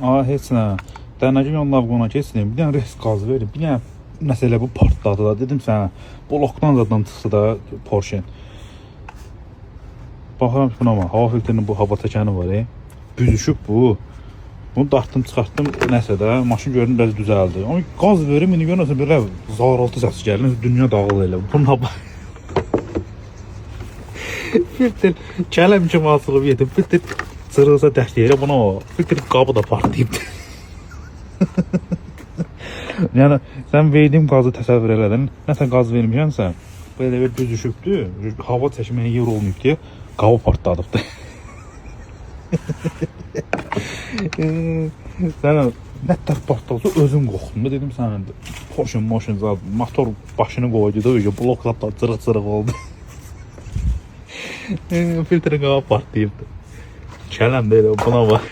Aa, heç nə. Dənəcik onun lavqona keçdim. Bir dənə res qaz verdim. Bir dənə məsələ bu partladı da. Dedim sənə, blokdan zaten çıxdı da Porsche. Baxıram ki, buna hava filtrinin bu hava təkəni var. Büzüşüb bu. Bunu dartdım, çıxartdım nəsə də. Maşın gördüm, biraz düzəldi. Ama qaz verim, indi görürsən, belə zaraltı səsi gəlir. Dünya dağılır elə. Buna bax. Filtr kələm kimi açılıb yedim. Filtr sırılsa dəhliyərə buna o. Filtr qabı da partlayıb. Yəni, sən verdiyim qazı təsəvvür elədin. Nəsə qaz vermişənsə, belə bir büzüşübdür. Hava çəkməyə yer olmayıb deyə qabı partladıqdır. Sənə nə tər partladı, özüm qoxdum da, dedim sənə Porsche motor başını qoydu da, öyle blok zapda cırıq-cırıq oldu. Filtre qaba partlayıbdı. Kələm deyil, buna bax.